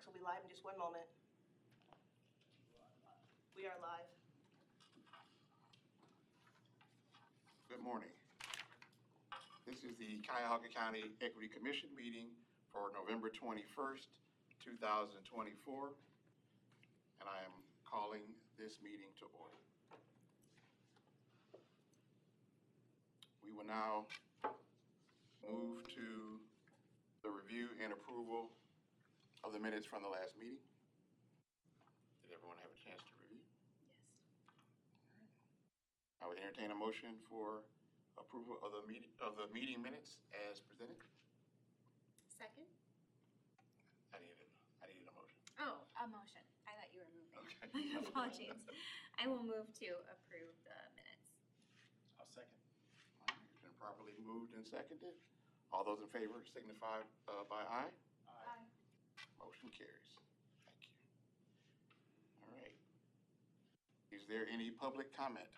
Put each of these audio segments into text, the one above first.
Remarks will be live in just one moment. We are live. Good morning. This is the Cuyahoga County Equity Commission meeting for November 21st, 2024, and I am calling this meeting to order. We will now move to the review and approval of the minutes from the last meeting. Did everyone have a chance to review? Yes. I would entertain a motion for approval of the meeting minutes as presented. Second? I needed a motion. Oh, a motion. I thought you were moving. Okay. My apologies. I will move to approve the minutes. I'll second. All right, it's been properly moved and seconded. All those in favor signify by aye. Aye. Motion carries. Thank you. All right. Is there any public comment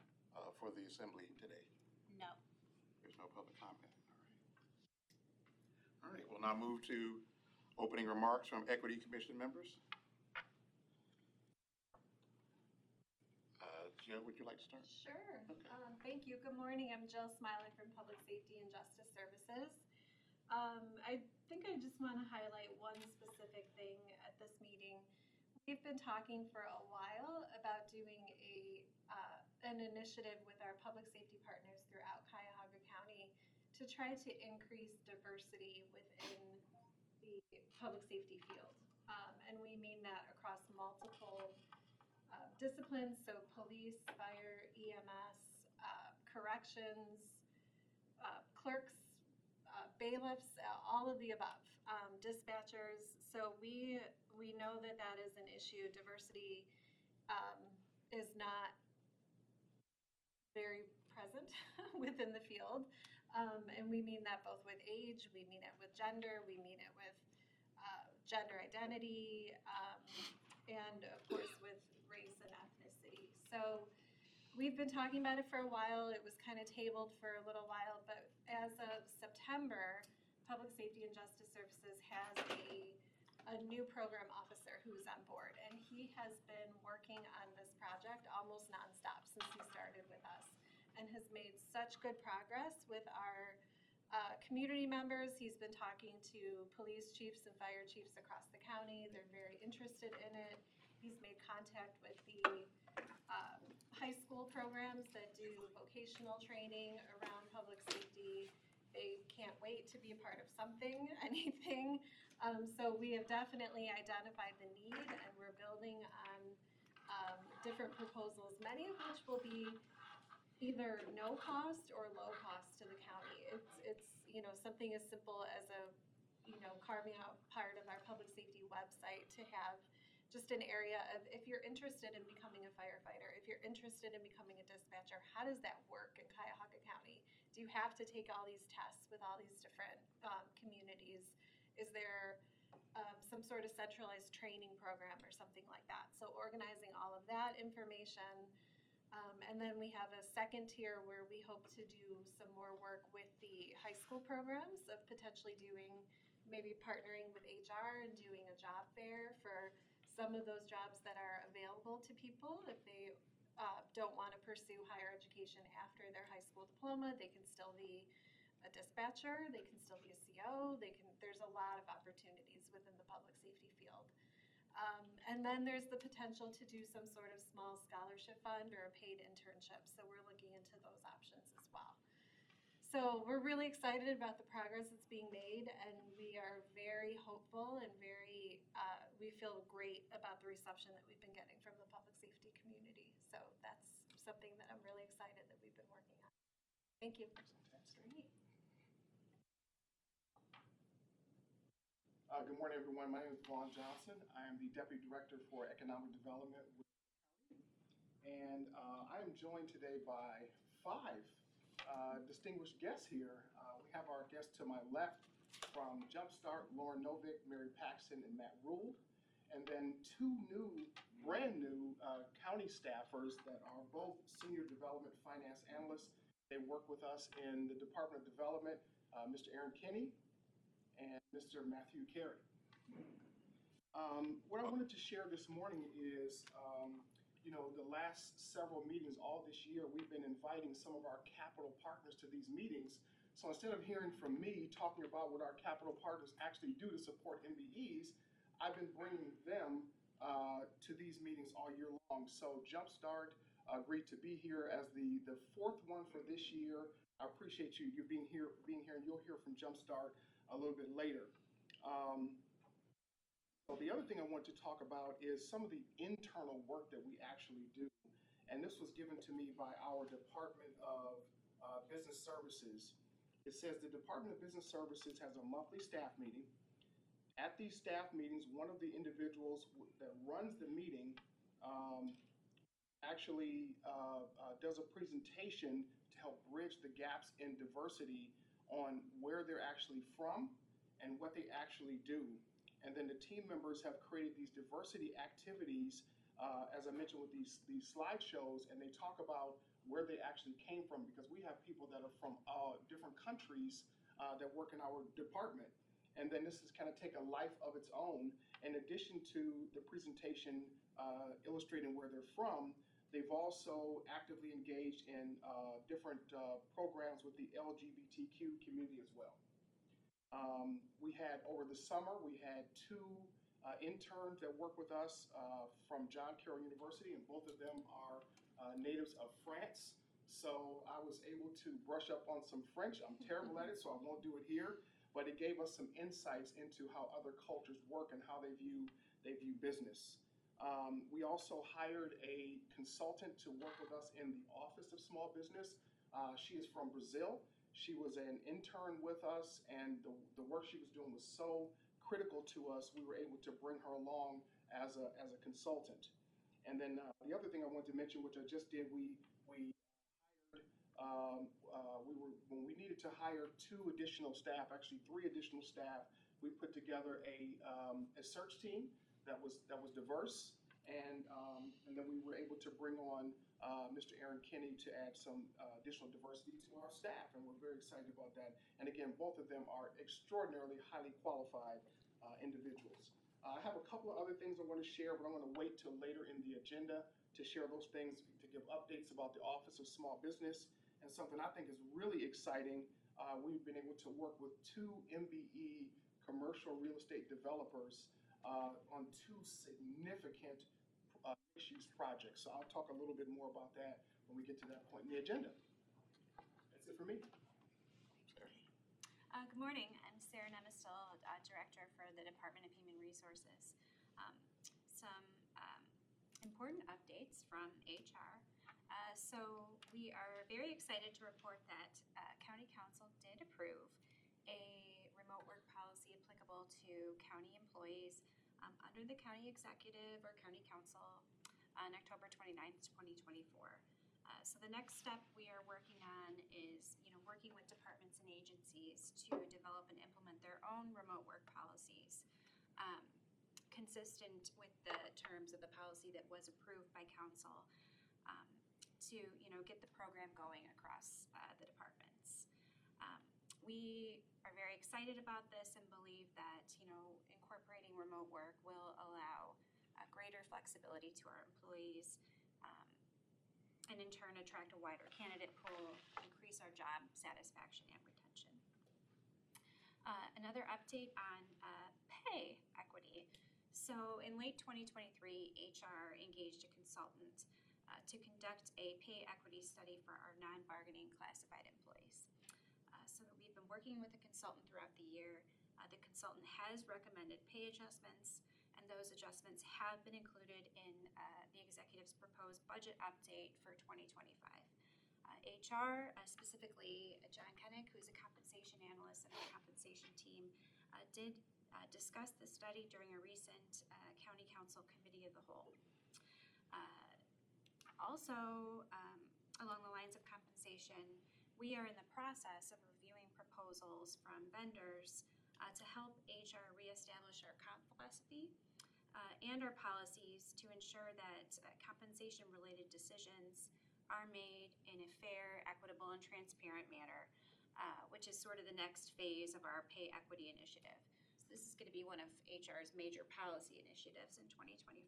for the assembly today? No. There's no public comment. All right. All right, we'll now move to opening remarks from Equity Commission members. Jill, would you like to start? Sure. Okay. Thank you. Good morning. I'm Jill Smiley from Public Safety and Justice Services. I think I just want to highlight one specific thing at this meeting. We've been talking for a while about doing an initiative with our public safety partners throughout Cuyahoga County to try to increase diversity within the public safety field. And we mean that across multiple disciplines, so police, fire, EMS, corrections, clerks, bailiffs, all of the above, dispatchers. So we know that that is an issue. Diversity is not very present within the field, and we mean that both with age, we mean it with gender, we mean it with gender identity, and of course with race and ethnicity. So we've been talking about it for a while. It was kind of tabled for a little while, but as of September, Public Safety and Justice Services has a new program officer who's on board, and he has been working on this project almost nonstop since he started with us and has made such good progress with our community members. He's been talking to police chiefs and fire chiefs across the county. They're very interested in it. He's made contact with the high school programs that do vocational training around public safety. They can't wait to be a part of something, anything. So we have definitely identified the need, and we're building on different proposals, many of which will be either no cost or low cost to the county. It's something as simple as carving out part of our public safety website to have just an area of, if you're interested in becoming a firefighter, if you're interested in becoming a dispatcher, how does that work in Cuyahoga County? Do you have to take all these tests with all these different communities? Is there some sort of centralized training program or something like that? So organizing all of that information. And then we have a second tier where we hope to do some more work with the high school programs of potentially doing, maybe partnering with HR and doing a job fair for some of those jobs that are available to people. If they don't want to pursue higher education after their high school diploma, they can still be a dispatcher, they can still be a CO, there's a lot of opportunities within the public safety field. And then there's the potential to do some sort of small scholarship fund or a paid internship. So we're looking into those options as well. So we're really excited about the progress that's being made, and we are very hopeful and we feel great about the reception that we've been getting from the public safety community. So that's something that I'm really excited that we've been working on. Thank you. Fantastic. Good morning, everyone. My name is Vaughn Johnson. I am the Deputy Director for Economic Development with the county. And I am joined today by 5 distinguished guests here. We have our guests to my left from Jumpstart, Lauren Novick, Mary Paxton, and Matt Ruled. And then 2 brand new county staffers that are both Senior Development Finance Analysts. They work with us in the Department of Development, Mr. Aaron Kinney and Mr. Matthew Carey. What I wanted to share this morning is, the last several meetings, all this year, we've been inviting some of our capital partners to these meetings. So instead of hearing from me talking about what our capital partners actually do to support MBEs, I've been bringing them to these meetings all year long. So Jumpstart agreed to be here as the fourth one for this year. I appreciate you being here, and you'll hear from Jumpstart a little bit later. So the other thing I want to talk about is some of the internal work that we actually do. And this was given to me by our Department of Business Services. It says the Department of Business Services has a monthly staff meeting. At these staff meetings, one of the individuals that runs the meeting actually does a presentation to help bridge the gaps in diversity on where they're actually from and what they actually do. And then the team members have created these diversity activities, as I mentioned with these slideshows, and they talk about where they actually came from, because we have people that are from different countries that work in our department. And then this has kind of taken a life of its own. In addition to the presentation illustrating where they're from, they've also actively engaged in different programs with the LGBTQ community as well. We had, over the summer, we had two interns that work with us from John Carroll University, and both of them are natives of France. So I was able to brush up on some French. I'm terrible at it, so I won't do it here. But it gave us some insights into how other cultures work and how they view business. We also hired a consultant to work with us in the Office of Small Business. She is from Brazil. She was an intern with us, and the work she was doing was so critical to us, we were able to bring her along as a consultant. And then the other thing I wanted to mention, which I just did, we hired, when we needed to hire 2 additional staff, actually 3 additional staff, we put together a search team that was diverse, and then we were able to bring on Mr. Aaron Kinney to add some additional diversity to our staff, and we're very excited about that. And again, both of them are extraordinarily highly qualified individuals. I have a couple of other things I want to share, but I'm going to wait till later in the agenda to share those things, to give updates about the Office of Small Business. And something I think is really exciting, we've been able to work with 2 MBE commercial real estate developers on 2 significant mixed-use projects. So I'll talk a little bit more about that when we get to that point in the agenda. That's it for me. Good morning. I'm Sarah Nemistel, Director for the Department of Human Resources. Some important updates from HR. So we are very excited to report that County Council did approve a remote work policy applicable to county employees under the County Executive or County Council on October 29th, 2024. So the next step we are working on is, working with departments and agencies to develop and implement their own remote work policies, consistent with the terms of the policy that was approved by council, to get the program going across the departments. We are very excited about this and believe that incorporating remote work will allow greater flexibility to our employees, and in turn attract a wider candidate pool, increase our job satisfaction and retention. Another update on pay equity. So in late 2023, HR engaged a consultant to conduct a pay equity study for our non-bargaining classified employees. So we've been working with the consultant throughout the year. The consultant has recommended pay adjustments, and those adjustments have been included in the executive's proposed budget update for 2025. HR, specifically John Kennick, who's a compensation analyst in the compensation team, did discuss the study during a recent County Council Committee of the Whole. Also, along the lines of compensation, we are in the process of reviewing proposals from vendors to help HR reestablish our comp philosophy and our policies to ensure that compensation-related decisions are made in a fair, equitable, and transparent manner, which is sort of the next phase of our pay equity initiative. this is going to be one of HR's major policy initiatives in 2025.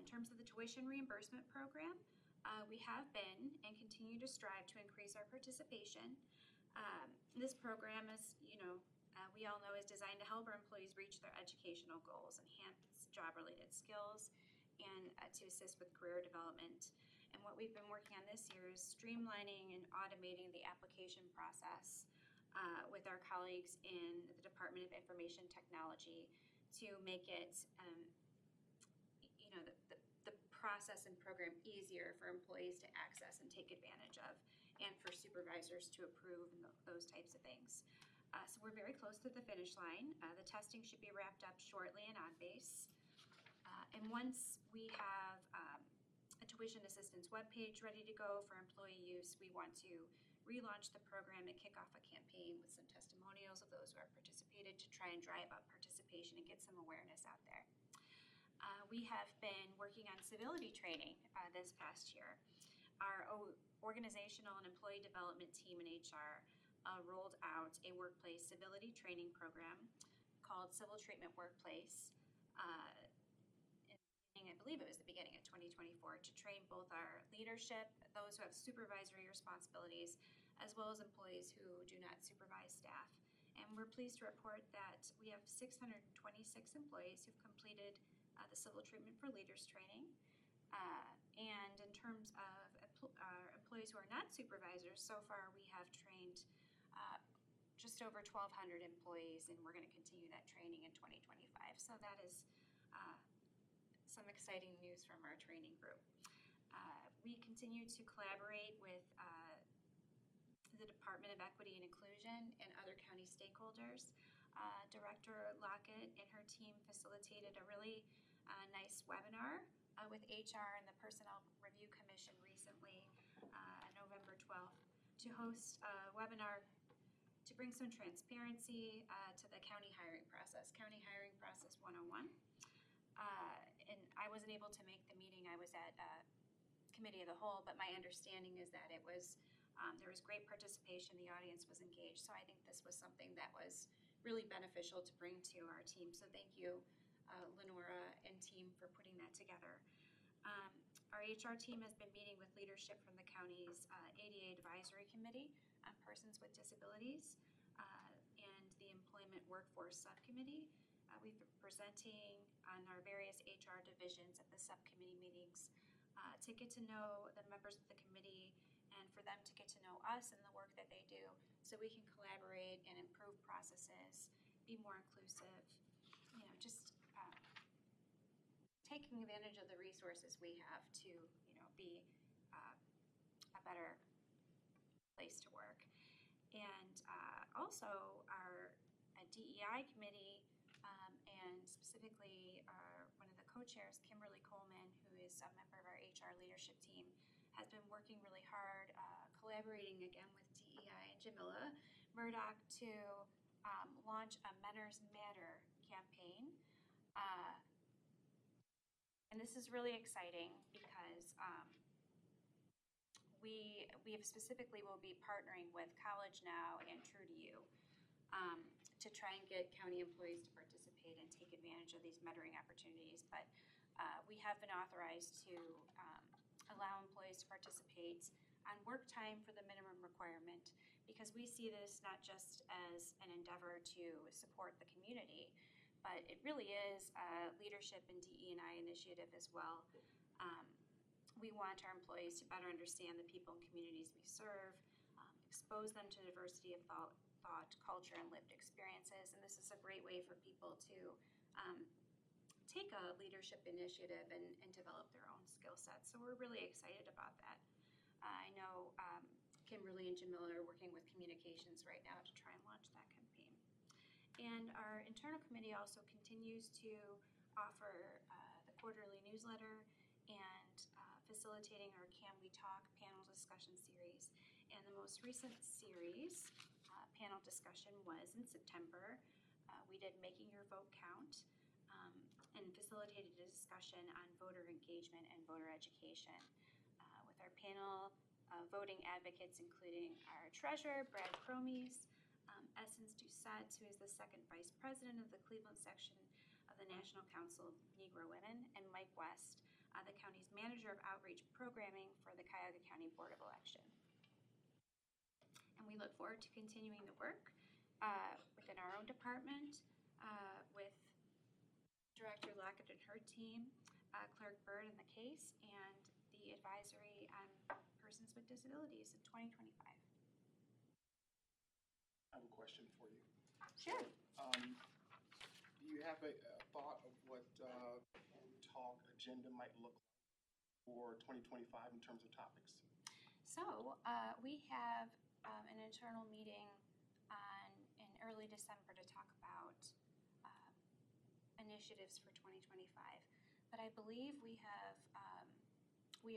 In terms of the tuition reimbursement program, we have been and continue to strive to increase our participation. This program, as we all know, is designed to help our employees reach their educational goals, enhance job-related skills, and to assist with career development. And what we've been working on this year is streamlining and automating the application process with our colleagues in the Department of Information Technology to make it, the process and program easier for employees to access and take advantage of, and for supervisors to approve and those types of things. So we're very close to the finish line. The testing should be wrapped up shortly in OnBase. And once we have a tuition assistance webpage ready to go for employee use, we want to relaunch the program and kick off a campaign with some testimonials of those who have participated to try and drive up participation and get some awareness out there. We have been working on civility training this past year. Our organizational and employee development team in HR rolled out a workplace civility training program called Civil Treatment Workplace. I believe it was the beginning of 2024, to train both our leadership, those who have supervisory responsibilities, as well as employees who do not supervise staff. And we're pleased to report that we have 626 employees who've completed the Civil Treatment for Leaders training. And in terms of our employees who are not supervisors, so far we have trained just over 1,200 employees, and we're going to continue that training in 2025. So that is some exciting news from our training group. We continue to collaborate with the Department of Equity and Inclusion and other county stakeholders. Director Lockett and her team facilitated a really nice webinar with HR and the Personnel Review Commission recently, November 12th, to host a webinar to bring some transparency to the county hiring process, County Hiring Process 101. And I wasn't able to make the meeting. I was at Committee of the Whole, but my understanding is that it was there was great participation. The audience was engaged. So I think this was something that was really beneficial to bring to our team. So thank you, Lenora and team, for putting that together. Our HR team has been meeting with leadership from the county's ADA Advisory Committee on Persons with Disabilities and the Employment Workforce Subcommittee. We've been presenting on our various HR divisions at the subcommittee meetings to get to know the members of the committee and for them to get to know us and the work that they do, so we can collaborate and improve processes, be more inclusive, just taking advantage of the resources we have to, be a better place to work. And also our DEI committee, and specifically one of the co-chairs, Kimberly Coleman, who is a member of our HR leadership team, has been working really hard, collaborating again with DEI and Jamila Murdoch to launch a Mentors Matter campaign. And this is really exciting because we have specifically will be partnering with College Now and True to You to try and get county employees to participate and take advantage of these mentoring opportunities. But we have been authorized to allow employees to participate on work time for the minimum requirement, because we see this not just as an endeavor to support the community, but it really is a leadership and DE&I initiative as well. We want our employees to better understand the people and communities we serve, expose them to diversity of thought, culture, and lived experiences. And this is a great way for people to take a leadership initiative and develop their own skill sets. So we're really excited about that. I know Kimberly and Jamila are working with communications right now to try and launch that campaign. And our internal committee also continues to offer the quarterly newsletter and facilitating our Can We Talk panel discussion series. And the most recent series, panel discussion, was in September. We did Making Your Vote Count and facilitated a discussion on voter engagement and voter education with our panel voting advocates, including our treasurer, Brad Cromies, Essence Doucette, who is the second vice president of the Cleveland section of the National Council of Negro Women, and Mike West, the county's manager of outreach programming for the Cuyahoga County Board of Election. And we look forward to continuing the work within our own department with Director Lockett and her team, Clerk Bird in the case, and the advisory on persons with disabilities in 2025. I have a question for you. Sure. Do you have a thought of what talk agenda might look like for 2025 in terms of topics? So we have an internal meeting in early December to talk about initiatives for 2025. But I believe we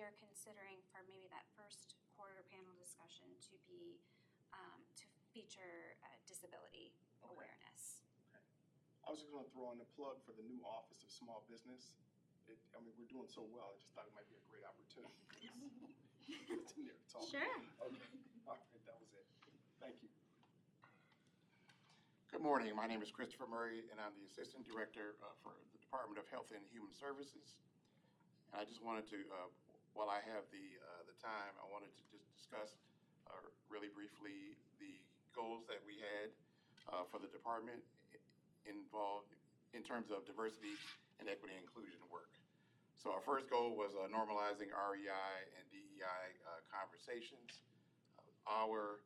are considering for maybe that first quarter panel discussion to be to feature disability awareness. I was just going to throw in a plug for the new Office of Small Business. We're doing so well, I just thought it might be a great opportunity. It's in there, it's all. Sure. Okay, all right, that was it. Thank you. Good morning. My name is Christopher Murray, and I'm the Assistant Director for the Department of Health and Human Services. And I just wanted to, while I have the time, I wanted to just discuss really briefly the goals that we had for the department involved in terms of diversity and equity and inclusion work. So our first goal was normalizing REI and DEI conversations. Our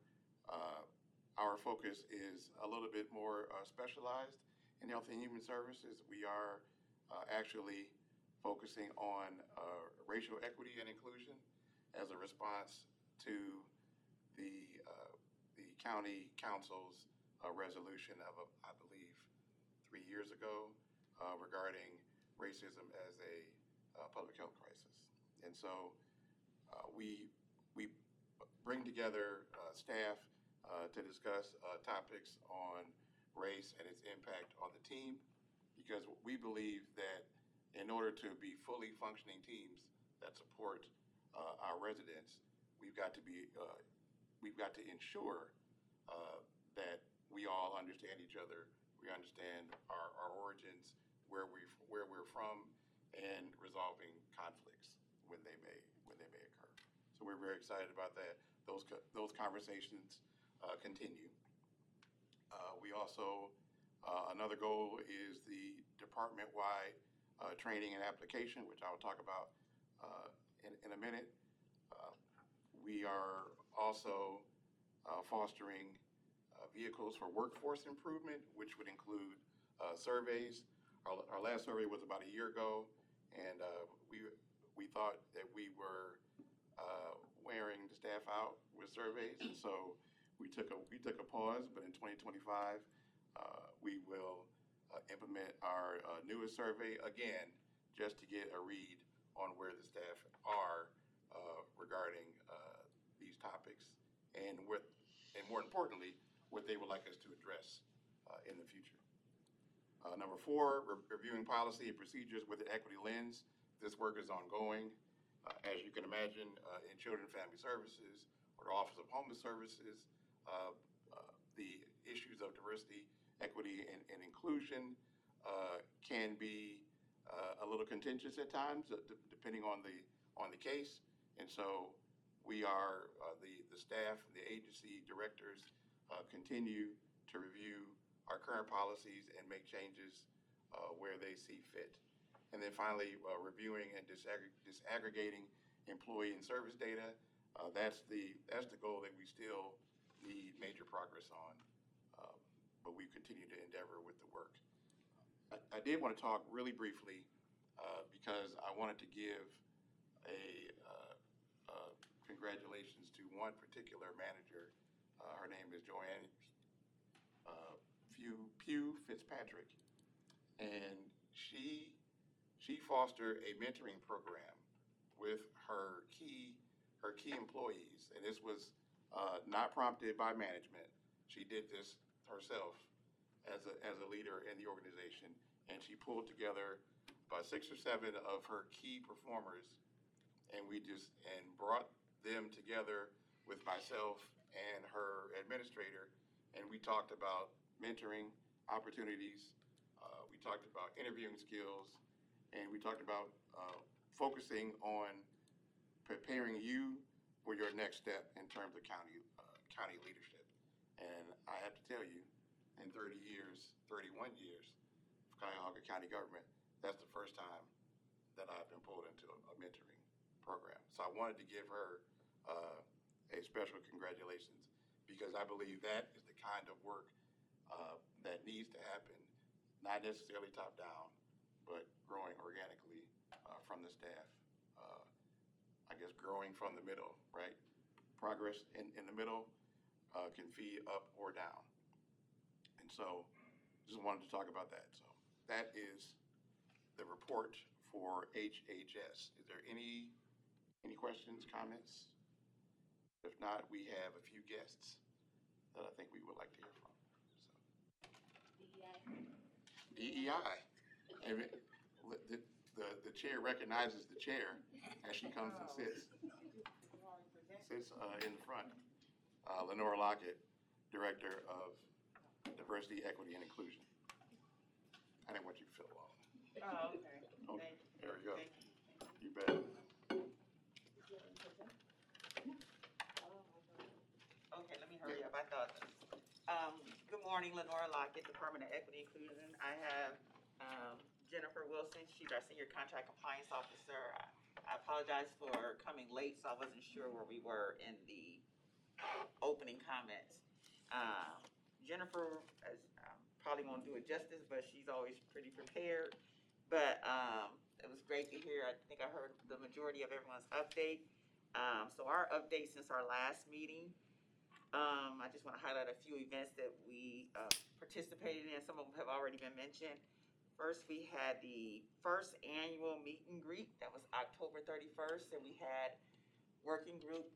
focus is a little bit more specialized in health and human services. We are actually focusing on racial equity and inclusion as a response to the county council's resolution of, I believe, 3 years ago regarding racism as a public health crisis. And so we bring together staff to discuss topics on race and its impact on the team, because we believe that in order to be fully functioning teams that support our residents, we've got to ensure that we all understand each other, we understand our origins, where we're from, and resolving conflicts when they may occur. So we're very excited about that. Those conversations continue. We also, another goal is the department-wide training and application, which I will talk about in a minute. We are also fostering vehicles for workforce improvement, which would include surveys. Our last survey was about a year ago, and we thought that we were wearing the staff out with surveys, and so we took a pause. But in 2025, we will implement our newest survey again, just to get a read on where the staff are regarding these topics, and more importantly, what they would like us to address in the future. Number 4, reviewing policy and procedures with an equity lens. This work is ongoing. As you can imagine, in Children and Family Services or the Office of Homeless Services, the issues of diversity, equity, and inclusion can be a little contentious at times, depending on the case. And so we are, the staff, the agency directors continue to review our current policies and make changes where they see fit. And then finally, reviewing and disaggregating employee and service data. That's the goal that we still need major progress on, but we continue to endeavor with the work. I did want to talk really briefly because I wanted to give a congratulations to one particular manager. Her name is Joanne Pugh Fitzpatrick, and she fostered a mentoring program with her key employees, and this was not prompted by management. She did this herself as a leader in the organization, and she pulled together about 6 or 7 of her key performers, and brought them together with myself and her administrator and we talked about mentoring opportunities. We talked about interviewing skills, and we talked about focusing on preparing you for your next step in terms of county leadership. And I have to tell you, in 31 years of Cuyahoga County government, that's the first time that I've been pulled into a mentoring program. So I wanted to give her a special congratulations, because I believe that is the kind of work that needs to happen, not necessarily top down, but growing organically from the staff. I guess growing from the middle, right? Progress in the middle can feed up or down. And so just wanted to talk about that. So that is the report for HHS. Is there any questions, comments? If not, we have a few guests that I think we would like to hear from. DEI. And the chair recognizes the chair as she comes and sits in the front. Lenora Lockett, Director of Diversity, Equity, and Inclusion. I didn't want you to feel alone. Oh, okay. Okay, Thank you. there we go. Thank you. You bet. Okay, let me hurry up. I thought, good morning, Lenora Lockett, Department of Equity Inclusion. I have Jennifer Wilson. She's our Senior Contract Compliance Officer. I apologize for coming late, so I wasn't sure where we were in the opening comments. Jennifer probably won't do it justice, but she's always pretty prepared. But it was great to hear. I think I heard the majority of everyone's update. So our update since our last meeting, I just want to highlight a few events that we participated in. Some of them have already been mentioned. First, we had the first annual meet and greet. That was October 31st, and we had working group,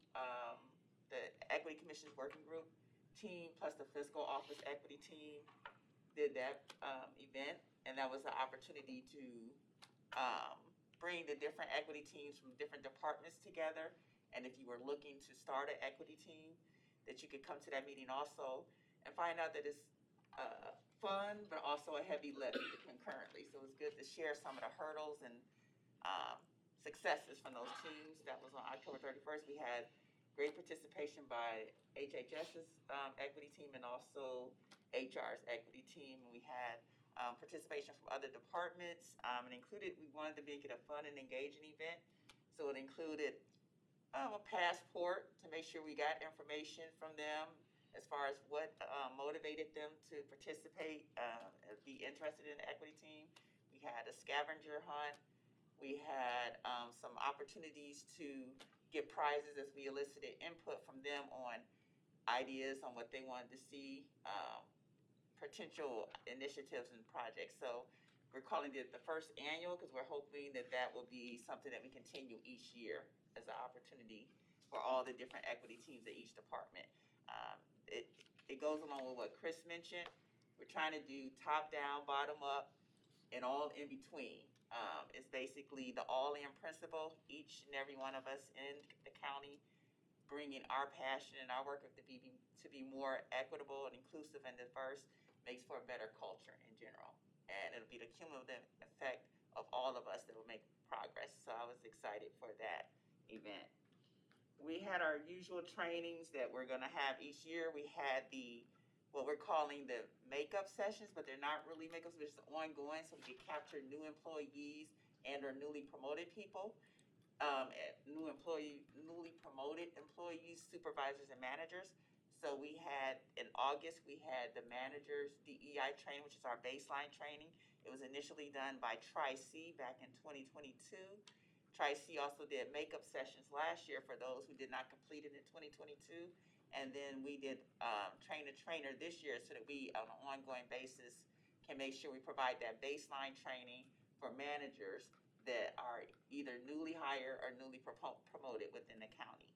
the Equity Commission's working group team plus the Fiscal Office Equity team did that event, and that was an opportunity to bring the different equity teams from different departments together. And if you were looking to start an equity team, that you could come to that meeting also and find out that it's fun, but also a heavy lift concurrently. So it was good to share some of the hurdles and successes from those teams. That was on October 31st. We had great participation by HHS's equity team and also HR's equity team. We had participation from other departments. We wanted to make it a fun and engaging event. So it included a passport to make sure we got information from them as far as what motivated them to participate, be interested in the equity team. We had a scavenger hunt. We had some opportunities to get prizes as we elicited input from them on ideas on what they wanted to see, potential initiatives and projects. So we're calling it the first annual because we're hoping that that will be something that we continue each year as an opportunity for all the different equity teams at each department. It goes along with what Chris mentioned. We're trying to do top down, bottom up, and all in between. It's basically the all-in principle. Each and every one of us in the county bringing our passion and our work to be more equitable and inclusive and diverse makes for a better culture in general. And it'll be the cumulative effect of all of us that will make progress. So I was excited for that event. We had our usual trainings that we're going to have each year. We had what we're calling the makeup sessions, but they're not really makeups, they're just ongoing, so we can capture new employees and or newly promoted people, newly promoted employees, supervisors, and managers. So we had, in August, we had the managers DEI training, which is our baseline training. It was initially done by Tri-C back in 2022. Tri-C also did makeup sessions last year for those who did not complete it in 2022. And then we did train a trainer this year so that we, on an ongoing basis, can make sure we provide that baseline training for managers that are either newly hired or newly promoted within the county.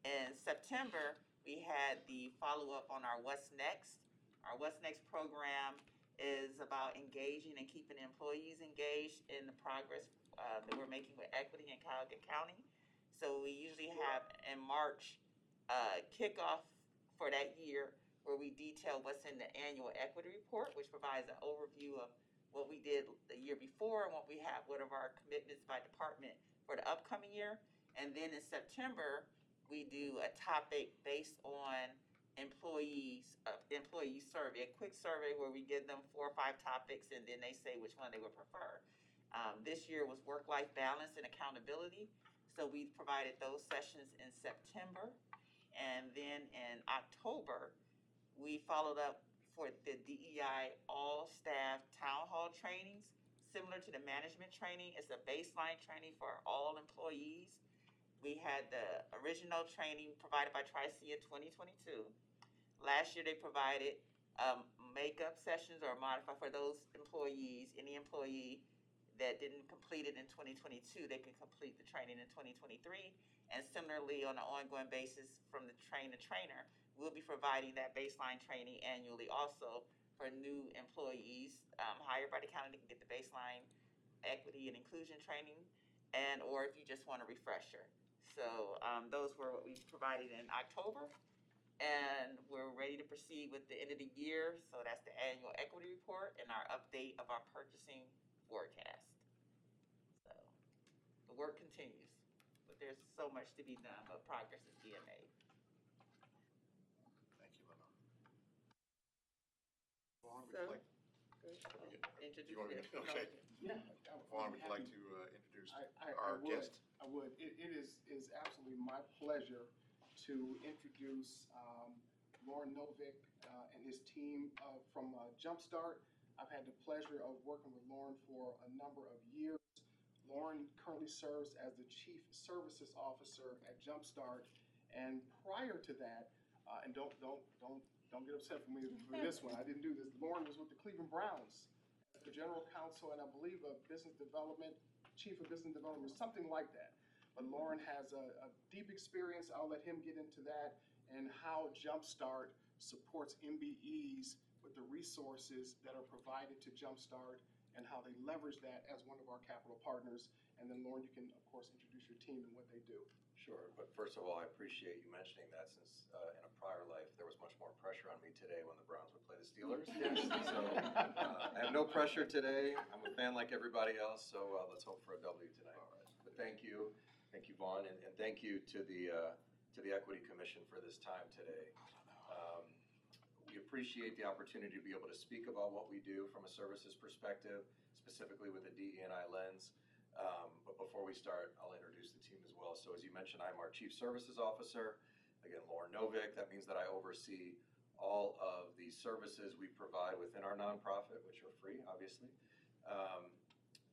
In September, we had the follow-up on our What's Next. Our What's Next program is about engaging and keeping employees engaged in the progress that we're making with equity in Cuyahoga County. So we usually have in March kickoff for that year where we detail what's in the annual equity report, which provides an overview of what we did the year before and what are our commitments by department for the upcoming year. And then in September, we do a topic based on employee survey, a quick survey where we give them 4 or 5 topics and then they say which one they would prefer. This year was work-life balance and accountability. So we provided those sessions in September. And then in October, we followed up for the DEI all-staff town hall trainings, similar to the management training. It's a baseline training for all employees. We had the original training provided by Tri-C in 2022. Last year, they provided makeup sessions or modify for those employees. Any employee that didn't complete it in 2022, they can complete the training in 2023. And similarly, on an ongoing basis from the trainer, we'll be providing that baseline training annually also for new employees hired by the county. They can get the baseline equity and inclusion training, and or if you just want a refresher. So those were what we provided in October, and we're ready to proceed with the end of the year. So that's the annual equity report and our update of our purchasing forecast. So the work continues, but there's so much to be done, but progress is being made. Thank you, Lenore. Vaughn, would So- you like, Introduce you want me it. to, okay. Yeah. Vaughn, would you like to introduce I our would. guest? I would. It is absolutely my pleasure to introduce Lauren Novick and his team from Jumpstart. I've had the pleasure of working with Lauren for a number of years. Lauren currently serves as the Chief Services Officer at Jumpstart, and prior to that, and don't get upset for me for this one. I didn't do this. Lauren was with the Cleveland Browns, the General Counsel, and I believe a Business Development, Chief of Business Development, something like that. But Lauren has a deep experience. I'll let him get into that and how Jumpstart supports MBEs with the resources that are provided to Jumpstart and how they leverage that as one of our capital partners. And then Lauren, you can of course introduce your team and what they do. Sure, but first of all, I appreciate you mentioning that since in a prior life, there was much more pressure on me today when the Browns would play the Steelers. So I have no pressure today. I'm a fan like everybody else, so let's hope for a W tonight. But thank you, Vaughn, and thank you to the Equity Commission for this time today. We appreciate the opportunity to be able to speak about what we do from a services perspective, specifically with a DE&I lens. But before we start, I'll introduce the team as well. So as you mentioned, I'm our Chief Services Officer. Again, Lauren Novick. That means that I oversee all of the services we provide within our nonprofit, which are free, obviously.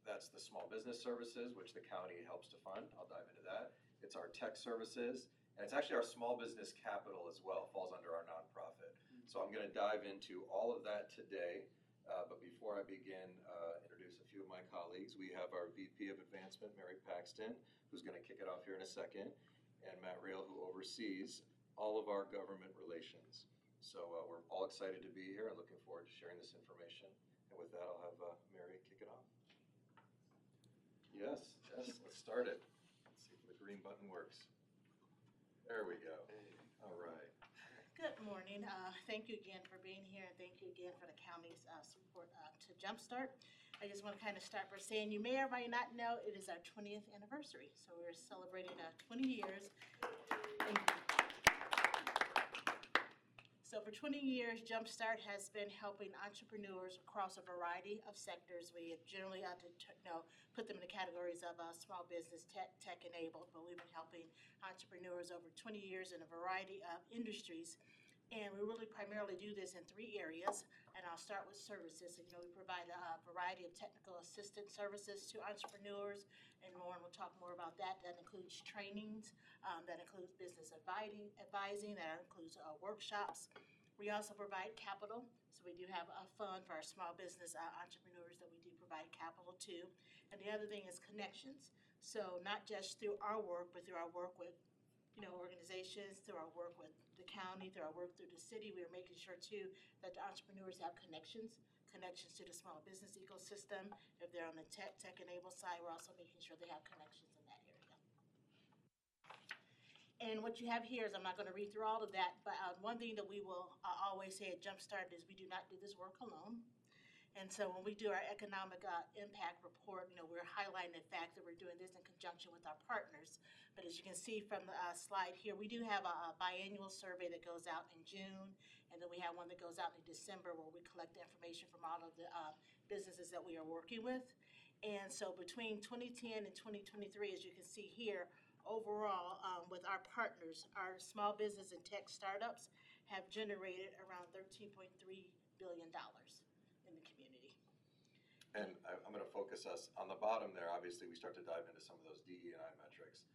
That's the small business services, which the county helps to fund. I'll dive into that. It's our tech services, and it's actually our small business capital as well, falls under our nonprofit. So I'm going to dive into all of that today. But before I begin, introduce a few of my colleagues. We have our VP of Advancement, Mary Paxton, who's going to kick it off here in a second, and Matt Reel, who oversees all of our government relations. So we're all excited to be here and looking forward to sharing this information. And with that, I'll have Mary kick it off. Yes, let's start it. Let's see if the green button works. There we go. All right. Good morning. Thank you again for being here, and thank you again for the county's support to Jumpstart. I just want to kind of start by saying you may or may not know it is our 20th anniversary. So we're celebrating 20 years. Thank you. So for 20 years, Jumpstart has been helping entrepreneurs across a variety of sectors. We have generally put them in the categories of small business, tech enabled, but we've been helping entrepreneurs over 20 years in a variety of industries. And we really primarily do this in 3 areas, and I'll start with services. And, we provide a variety of technical assistance services to entrepreneurs, and Lauren will talk more about that. That includes trainings, that includes business advising, that includes workshops. We also provide capital, so we do have a fund for our small business entrepreneurs that we do provide capital to. And the other thing is connections. So not just through our work, but through our work with organizations, through our work with the county, through our work through the city, we're making sure too that the entrepreneurs have connections to the small business ecosystem. If they're on the tech-enabled side, we're also making sure they have connections in that area. And what you have here is, I'm not going to read through all of that, but one thing that we will always say at Jumpstart is we do not do this work alone. And so when we do our economic impact report, we're highlighting the fact that we're doing this in conjunction with our partners. But as you can see from the slide here, we do have a biannual survey that goes out in June, and then we have one that goes out in December where we collect the information from all of the businesses that we are working with. And so between 2010 and 2023, as you can see here, overall, with our partners, our small business and tech startups have generated around $13.3 billion in the community. And I'm going to focus us on the bottom there. Obviously, we start to dive into some of those DE&I metrics.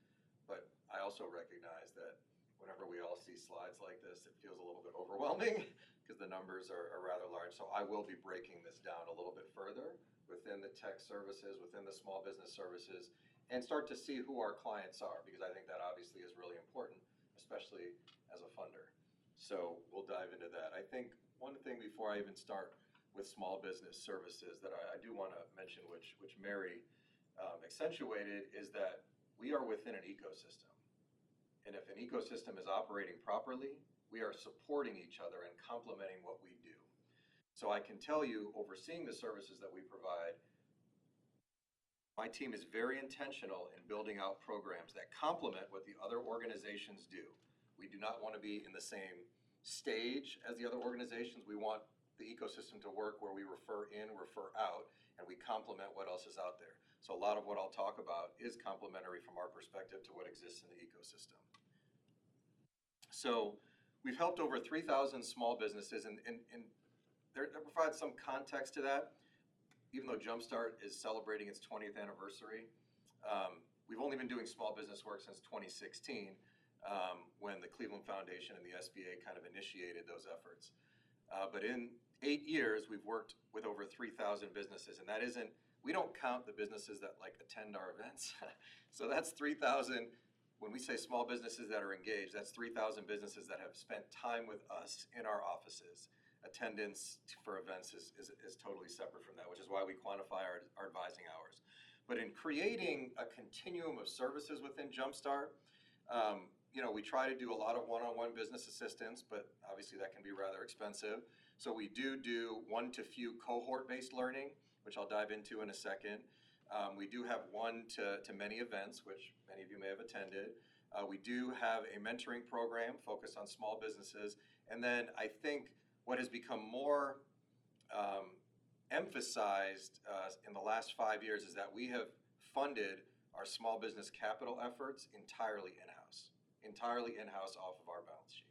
But I also recognize that whenever we all see slides like this, it feels a little bit overwhelming because the numbers are rather large. So I will be breaking this down a little bit further within the tech services, within the small business services, and start to see who our clients are, because I think that obviously is really important, especially as a funder. So we'll dive into that. I think one thing before I even start with small business services that I do want to mention, which Mary accentuated, is that we are within an ecosystem. And if an ecosystem is operating properly, we are supporting each other and complementing what we do. So I can tell you, overseeing the services that we provide, my team is very intentional in building out programs that complement what the other organizations do. We do not want to be in the same stage as the other organizations. We want the ecosystem to work where we refer in, refer out, and we complement what else is out there. So a lot of what I'll talk about is complementary from our perspective to what exists in the ecosystem. So we've helped over 3,000 small businesses, and there provides some context to that. Even though Jumpstart is celebrating its 20th anniversary, we've only been doing small business work since 2016, when the Cleveland Foundation and the SBA kind of initiated those efforts. But in 8 years, we've worked with over 3,000 businesses, and that isn't, we don't count the businesses that attend our events. So that's 3,000, when we say small businesses that are engaged, that's 3,000 businesses that have spent time with us in our offices. Attendance for events is totally separate from that, which is why we quantify our advising hours. But in creating a continuum of services within Jumpstart, we try to do a lot of one-on-one business assistance, but obviously that can be rather expensive. So we do one-to-few cohort-based learning, which I'll dive into in a second. We do have one-to-many events, which many of you may have attended. We do have a mentoring program focused on small businesses. And then I think what has become more emphasized in the last 5 years is that we have funded our small business capital efforts entirely in-house off of our balance sheet.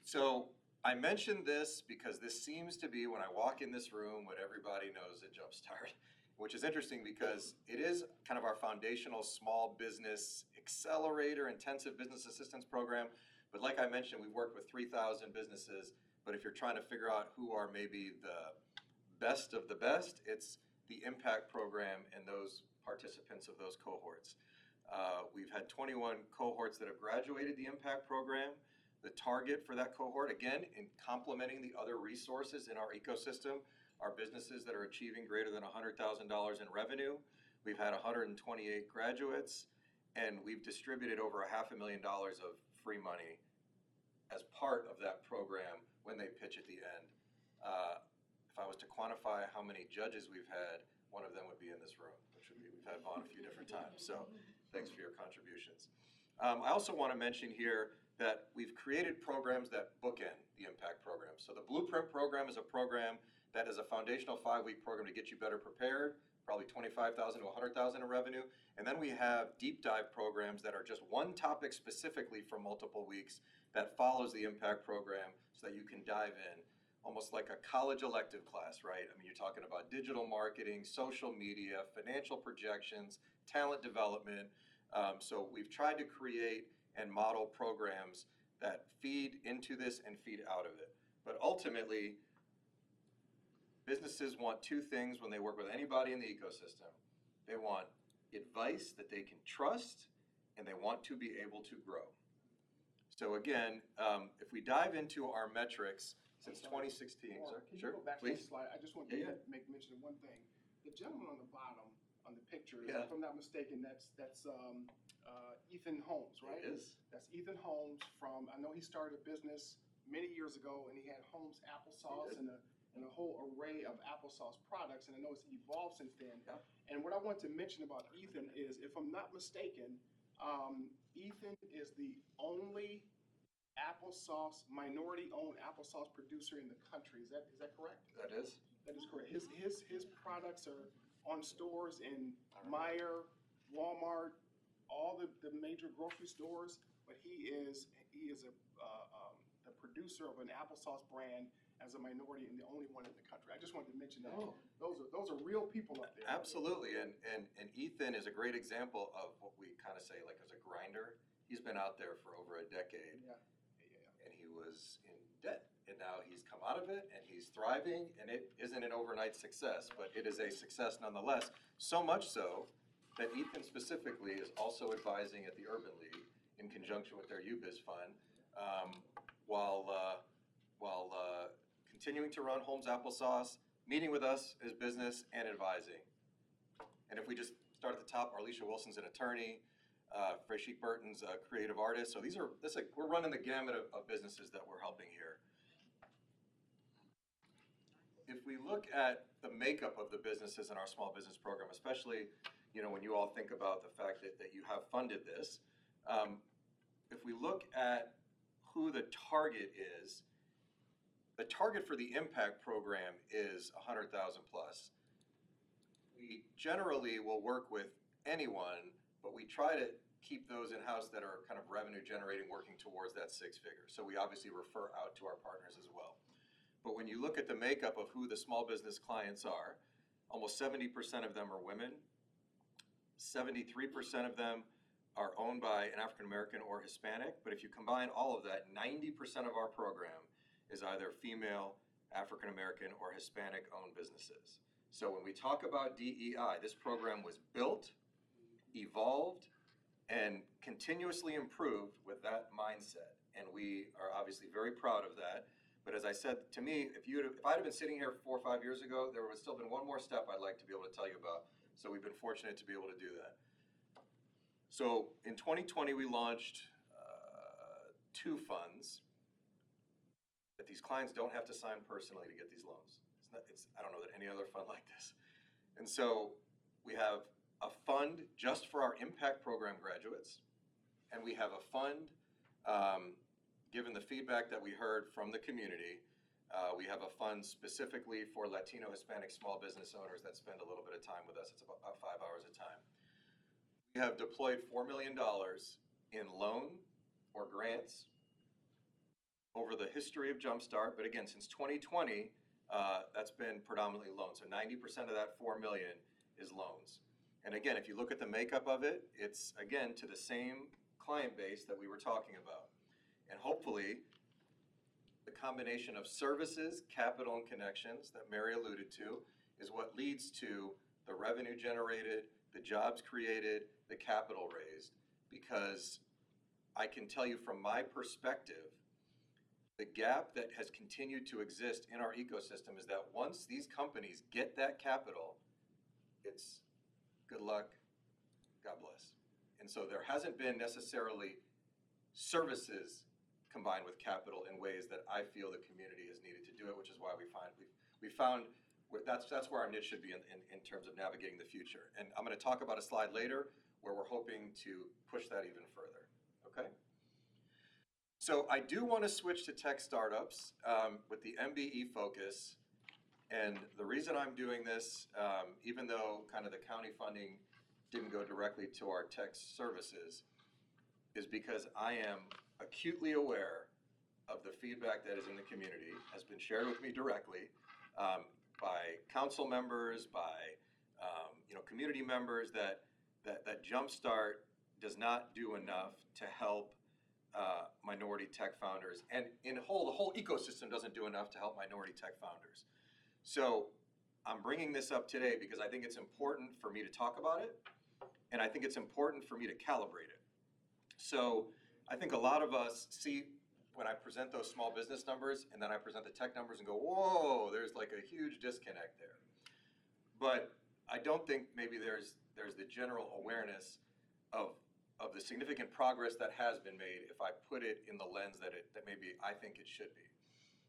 So I mentioned this because this seems to be, when I walk in this room, what everybody knows at Jumpstart, which is interesting because it is kind of our foundational small business accelerator, intensive business assistance program. But like I mentioned, we work with 3,000 businesses, but if you're trying to figure out who are maybe the best of the best, it's the impact program and those participants of those cohorts. We've had 21 cohorts that have graduated the impact program. The target for that cohort, again, in complementing the other resources in our ecosystem, are businesses that are achieving greater than $100,000 in revenue. We've had 128 graduates, and we've distributed over $500,000 of free money as part of that program when they pitch at the end. If I was to quantify how many judges we've had, one of them would be in this room, which would be, we've had Vaughn a few different times. So thanks for your contributions. I also want to mention here that we've created programs that bookend the impact program. So the Blueprint program is a program that is a foundational 5-week program to get you better prepared, probably $25,000 to $100,000 in revenue. And then we have deep dive programs that are just one topic specifically for multiple weeks that follows the impact program so that you can dive in, almost like a college elective class, right? I mean, you're talking about digital marketing, social media, financial projections, talent development. So we've tried to create and model programs that feed into this and feed out of it. But ultimately, businesses want two things when they work with anybody in the ecosystem. They want advice that they can trust, and they want to be able to grow. So again, if we dive into our metrics since 2016, Can sir? you Sure, go back to please. the slide? I just want to make mention of one thing. The gentleman on the bottom, on on the pictures. Yeah. If I'm not mistaken, that's Ethan Holmes, right? It is. That's Ethan Holmes from, I know he started a business many years ago, and he had Holmes applesauce He did. and a whole array of applesauce products, and I know it's evolved since then. Yeah. And what I want to mention about Ethan is, if I'm not mistaken, Ethan is the only minority-owned applesauce producer in the country. Is that correct? That is. That is correct. His products are on stores in Meijer, Walmart, all the major grocery stores, but he is the producer of an applesauce brand as a minority and the only one in the country. I just wanted to mention that. Oh. Those are real people up there. Absolutely, and Ethan is a great example of what we kind of say like as a grinder. He's been out there for over a decade. Yeah. And he was in debt, and now he's come out of it, and he's thriving, and it isn't an overnight success, but it is a success nonetheless, so much so that Ethan specifically is also advising at the Urban League in conjunction with their UBIZ fund, while continuing to run Holmes Applesauce, meeting with us as business, and advising. And if we just start at the top, Marlisha Wilson's an attorney, Freshik Burton's a creative artist. So we're running the gamut of businesses that we're helping here. If we look at the makeup of the businesses in our small business program, especially, when you all think about the fact that you have funded this, if we look at who the target is, the target for the impact program is 100,000 plus. We generally will work with anyone, but we try to keep those in-house that are kind of revenue generating, working towards that six figure. So we obviously refer out to our partners as well. But when you look at the makeup of who the small business clients are, almost 70% of them are women. 73% of them are owned by an African American or Hispanic. But if you combine all of that, 90% of our program is either female, African American, or Hispanic owned businesses. So when we talk about DEI, this program was built, evolved, and continuously improved with that mindset. And we are obviously very proud of that. But as I said, to me, if I'd have been sitting here 4 or 5 years ago, there would have still been one more step I'd like to be able to tell you about. So we've been fortunate to be able to do that. So in 2020, we launched 2 funds that these clients don't have to sign personally to get these loans. I don't know that any other fund like this. And so we have a fund just for our impact program graduates, and we have a fund, given the feedback that we heard from the community, we have a fund specifically for Latino, Hispanic small business owners that spend a little bit of time with us. It's about 5 hours a time. We have deployed $4 million in loan or grants over the history of Jumpstart, but again, since 2020, that's been predominantly loans. So 90% of that $4 million is loans. And again, if you look at the makeup of it, it's again to the same client base that we were talking about. And hopefully, the combination of services, capital, and connections that Mary alluded to is what leads to the revenue generated, the jobs created, the capital raised. Because I can tell you from my perspective, the gap that has continued to exist in our ecosystem is that once these companies get that capital, it's good luck, God bless. And so there hasn't been necessarily services combined with capital in ways that I feel the community has needed to do it, which is why we found that's where our niche should be in terms of navigating the future. And I'm going to talk about a slide later where we're hoping to push that even further, okay? So I do want to switch to tech startups with the MBE focus. And the reason I'm doing this, even though kind of the county funding didn't go directly to our tech services, is because I am acutely aware of the feedback that is in the community, has been shared with me directly by council members, by community members, that Jumpstart does not do enough to help minority tech founders, and the whole ecosystem doesn't do enough to help minority tech founders. So I'm bringing this up today because I think it's important for me to talk about it, and I think it's important for me to calibrate it. So I think a lot of us see when I present those small business numbers and then I present the tech numbers and go, whoa, there's like a huge disconnect there. But I don't think maybe there's the general awareness of the significant progress that has been made if I put it in the lens that maybe I think it should be.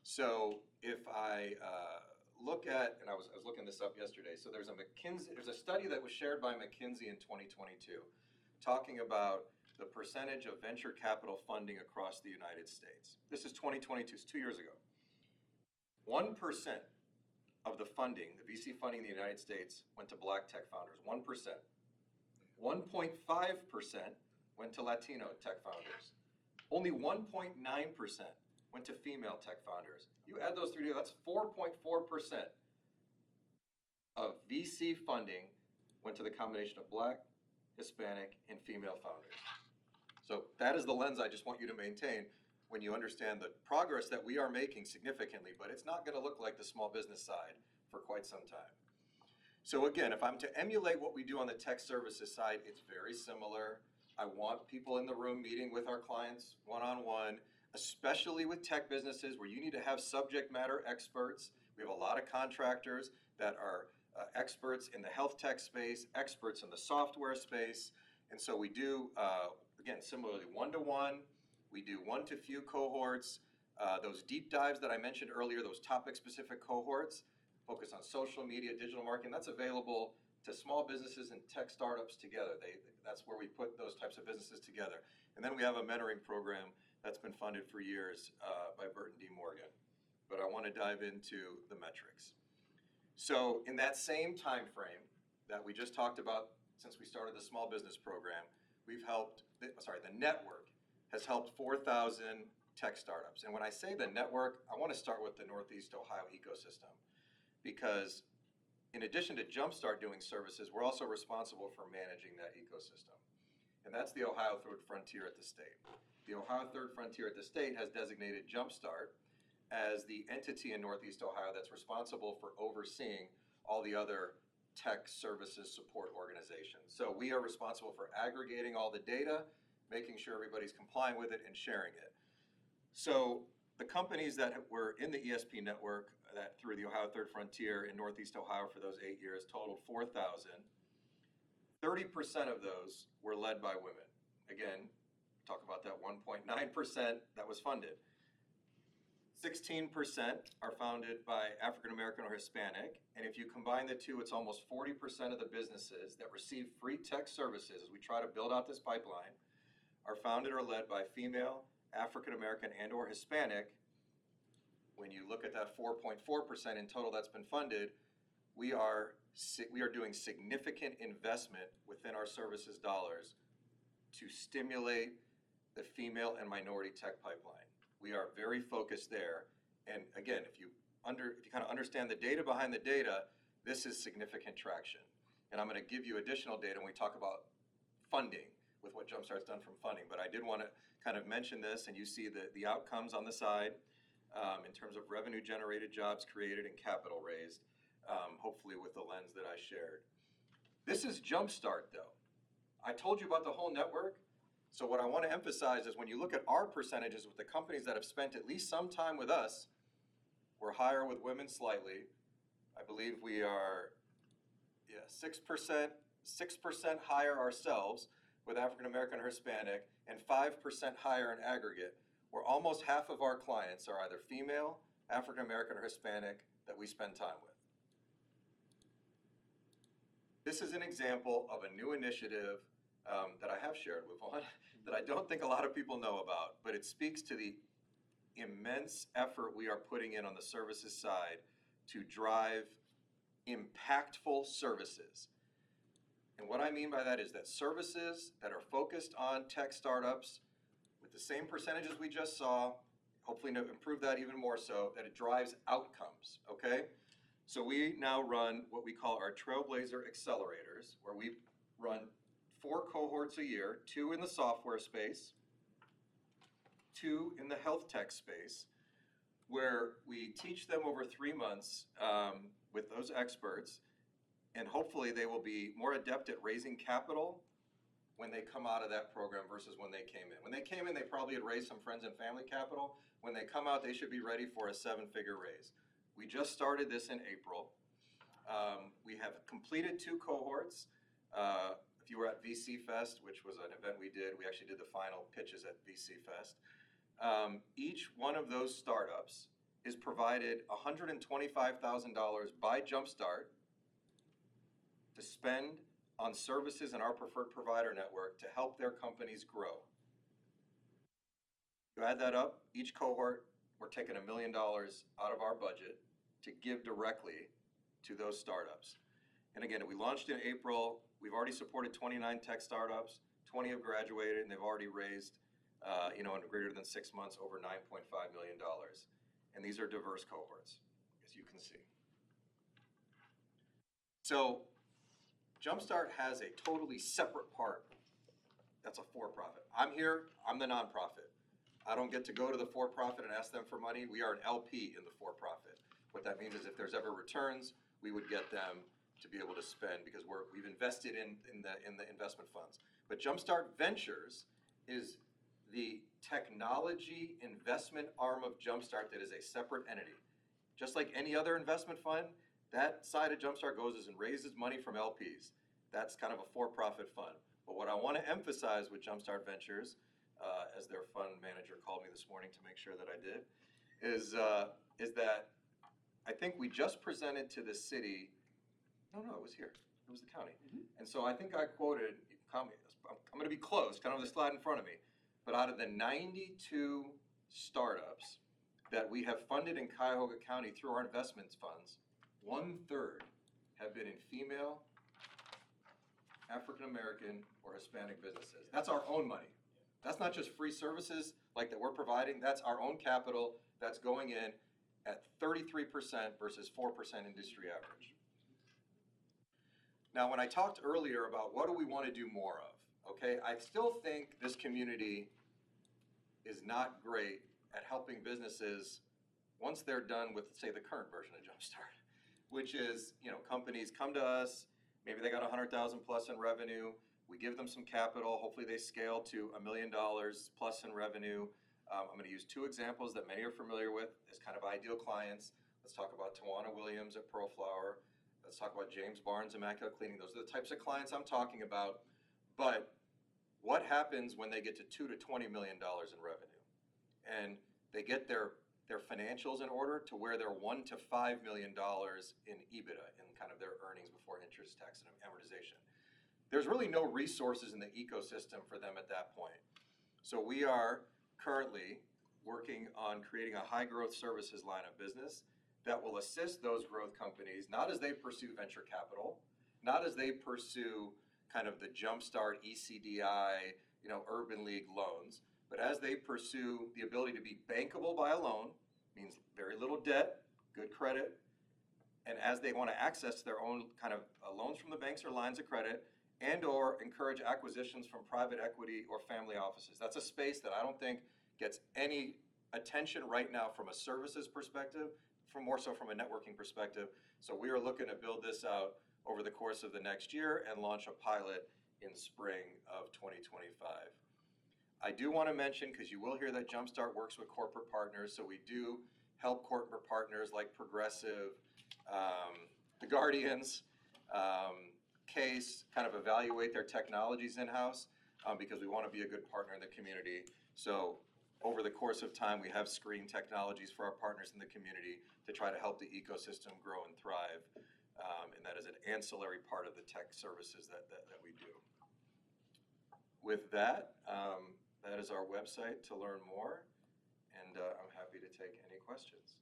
So if I look at, and I was looking this up yesterday, so there's a study that was shared by McKinsey in 2022 talking about the percentage of venture capital funding across the United States. This is 2022, it's 2 years ago. 1% of the funding, the VC funding in the United States, went to black tech founders, 1%. 1.5% went to Latino tech founders. Only 1.9% went to female tech founders. You add those three together, that's 4.4% of VC funding went to the combination of black, Hispanic, and female founders. So that is the lens I just want you to maintain when you understand the progress that we are making significantly, but it's not going to look like the small business side for quite some time. So again, if I'm to emulate what we do on the tech services side, it's very similar. I want people in the room meeting with our clients one-on-one, especially with tech businesses where you need to have subject matter experts. We have a lot of contractors that are experts in the health tech space, experts in the software space. And so we do, again, similarly one-to-one, we do one-to-few cohorts. Those deep dives that I mentioned earlier, those topic-specific cohorts, focus on social media, digital marketing, that's available to small businesses and tech startups together. That's where we put those types of businesses together. And then we have a mentoring program that's been funded for years by Burton D. Morgan. But I want to dive into the metrics. So in that same time frame that we just talked about since we started the small business program, we've helped, the network has helped 4,000 tech startups. And when I say the network, I want to start with the Northeast Ohio ecosystem, because in addition to Jumpstart doing services, we're also responsible for managing that ecosystem. And that's the Ohio Third Frontier at the state. The Ohio Third Frontier at the state has designated Jumpstart as the entity in Northeast Ohio that's responsible for overseeing all the other tech services support organizations. So we are responsible for aggregating all the data, making sure everybody's complying with it and sharing it. So the companies that were in the ESP network that through the Ohio Third Frontier in Northeast Ohio for those 8 years totaled 4,000. 30% of those were led by women. Again, talk about that 1.9% that was funded. 16% are founded by African American or Hispanic, and if you combine the two, it's almost 40% of the businesses that receive free tech services as we try to build out this pipeline are founded or led by female, African American, and or Hispanic. When you look at that 4.4% in total that's been funded, we are doing significant investment within our services dollars to stimulate the female and minority tech pipeline. We are very focused there. And again, if you kind of understand the data behind the data, this is significant traction. And I'm going to give you additional data when we talk about funding with what Jumpstart's done from funding. But I did want to kind of mention this, and you see the outcomes on the side in terms of revenue generated, jobs created, and capital raised, hopefully with the lens that I shared. This is Jumpstart, though. I told you about the whole network. So what I want to emphasize is when you look at our percentages with the companies that have spent at least some time with us, we're higher with women slightly. I believe we are 6% higher ourselves with African American or Hispanic, and 5% higher in aggregate, where almost half of our clients are either female, African American, or Hispanic that we spend time with. This is an example of a new initiative that I have shared with Vaughn that I don't think a lot of people know about, but it speaks to the immense effort we are putting in on the services side to drive impactful services. And what I mean by that is that services that are focused on tech startups with the same percentages we just saw, hopefully to improve that even more so, that it drives outcomes, okay? So we now run what we call our Trailblazer Accelerators, where we run 4 cohorts a year, 2 in the software space, 2 in the health tech space, where we teach them over 3 months with those experts, and hopefully they will be more adept at raising capital when they come out of that program versus when they came in. When they came in, they probably had raised some friends and family capital. When they come out, they should be ready for a 7-figure raise. We just started this in April. We have completed 2 cohorts. If you were at VC Fest, which was an event we did, we actually did the final pitches at VC Fest. Each one of those startups is provided $125,000 by Jumpstart to spend on services in our preferred provider network to help their companies grow. You add that up, each cohort, we're taking $1 million out of our budget to give directly to those startups. And again, we launched in April. We've already supported 29 tech startups. 20 have graduated, and they've already raised, in greater than 6 months, over $9.5 million. And these are diverse cohorts, as you can see. So Jumpstart has a totally separate part that's a for-profit. I'm here, I'm the nonprofit. I don't get to go to the for-profit and ask them for money. We are an LP in the for-profit. What that means is if there's ever returns, we would get them to be able to spend because we've invested in the investment funds. But Jumpstart Ventures is the technology investment arm of Jumpstart that is a separate entity. Just like any other investment fund, that side of Jumpstart goes and raises money from LPs. That's kind of a for-profit fund. But what I want to emphasize with Jumpstart Ventures, as their fund manager called me this morning to make sure that I did, is that I think we just presented to the city. No, it was here. It was the county. And so I think I quoted, I'm going to be close, kind of the slide in front of me, but out of the 92 startups that we have funded in Cuyahoga County through our investments funds, 1/3 have been in female, African American, or Hispanic businesses. That's our own money. That's not just free services like that we're providing. That's our own capital that's going in at 33% versus 4% industry average. Now, when I talked earlier about what do we want to do more of, okay, I still think this community is not great at helping businesses once they're done with, say, the current version of Jumpstart, which is, companies come to us, maybe they got 100,000 plus in revenue, we give them some capital, hopefully they scale to $1 million plus in revenue. I'm going to use 2 examples that many are familiar with as kind of ideal clients. Let's talk about Tawana Williams at ProFlower. Let's talk about James Barnes Immaculate Cleaning. Those are the types of clients I'm talking about. But what happens when they get to $2 to $20 million in revenue? And they get their financials in order to where they're $1 to $5 million in EBITDA, in kind of their earnings before interest, tax, and amortization. There's really no resources in the ecosystem for them at that point. So we are currently working on creating a high growth services line of business that will assist those growth companies, not as they pursue venture capital, not as they pursue kind of the Jumpstart ECDI, Urban League loans, but as they pursue the ability to be bankable by a loan, means very little debt, good credit, and as they want to access their own kind of loans from the banks or lines of credit, and or encourage acquisitions from private equity or family offices. That's a space that I don't think gets any attention right now from a services perspective, more so from a networking perspective. So we are looking to build this out over the course of the next year and launch a pilot in spring of 2025. I do want to mention, because you will hear that Jumpstart works with corporate partners, so we do help corporate partners like Progressive, the Guardians, Case, kind of evaluate their technologies in-house because we want to be a good partner in the community. So over the course of time, we have screened technologies for our partners in the community to try to help the ecosystem grow and thrive. And that is an ancillary part of the tech services that we do. With that, that is our website to learn more, and I'm happy to take any questions.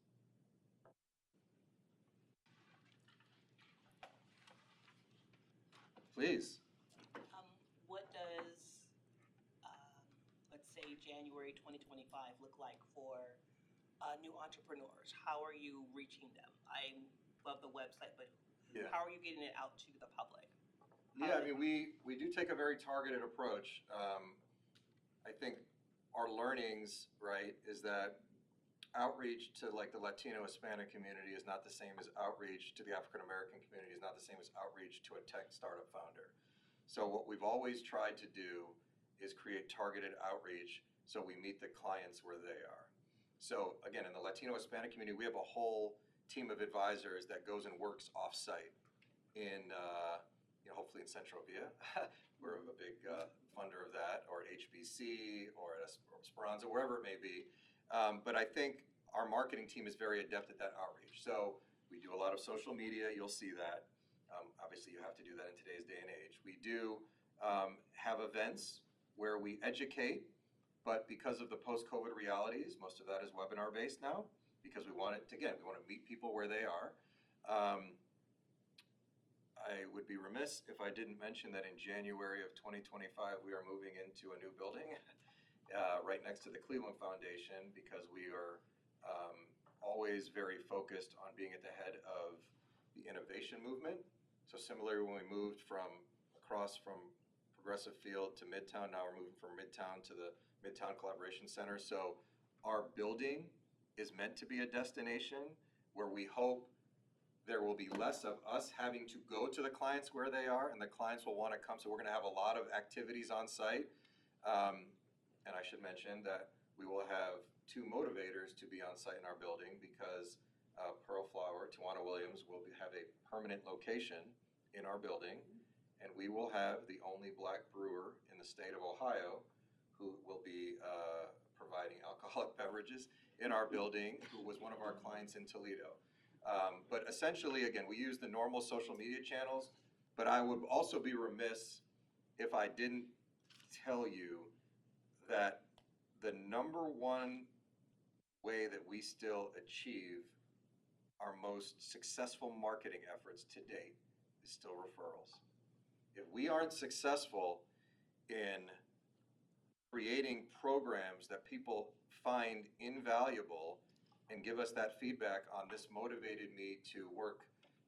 Please. What does, let's say, January 2025 look like for new entrepreneurs? How are you reaching them? I love the website, but how are you getting it out to the public? Yeah, I mean, we do take a very targeted approach. I think our learnings, right, is that outreach to like the Latino Hispanic community is not the same as outreach to the African American community, is not the same as outreach to a tech startup founder. So what we've always tried to do is create targeted outreach so we meet the clients where they are. So again, in the Latino Hispanic community, we have a whole team of advisors that goes and works off-site in, hopefully in Central Via. We're a big funder of that, or at HBC, or at Esperanza, wherever it may be. But I think our marketing team is very adept at that outreach. So we do a lot of social media, you'll see that. Obviously, you have to do that in today's day and age. We do have events where we educate, but because of the post-COVID realities, most of that is webinar-based now, because we want to meet people where they are. I would be remiss if I didn't mention that in January of 2025, we are moving into a new building right next to the Cleveland Foundation, because we are always very focused on being at the head of the innovation movement. So similarly, when we moved across from Progressive Field to Midtown, now we're moving from Midtown to the Midtown Collaboration Center. So our building is meant to be a destination where we hope there will be less of us having to go to the clients where they are, and the clients will want to come. So we're going to have a lot of activities on site. And I should mention that we will have 2 motivators to be on site in our building, because Pearl Flower, Tawana Williams, will have a permanent location in our building. And we will have the only Black brewer in the state of Ohio who will be providing alcoholic beverages in our building, who was one of our clients in Toledo. But essentially, again, we use the normal social media channels, but I would also be remiss if I didn't tell you that the number one way that we still achieve our most successful marketing efforts to date is still referrals. If we aren't successful in creating programs that people find invaluable and give us that feedback on, this motivated me to work,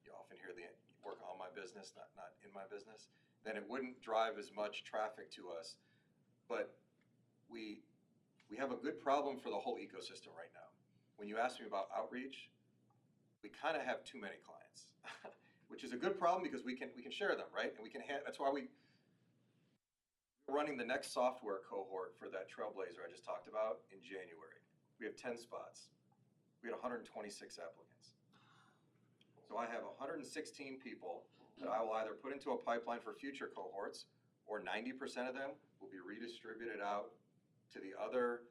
you often hear the work on my business, not in my business, then it wouldn't drive as much traffic to us. But we have a good problem for the whole ecosystem right now. When you ask me about outreach, we kind of have too many clients, which is a good problem because we can share them, right? And we can that's why we're running the next software cohort for that Trailblazer I just talked about in January. We have 10 spots. We had 126 applicants. So I have 116 people that I will either put into a pipeline for future cohorts, or 90% of them will be redistributed out to the other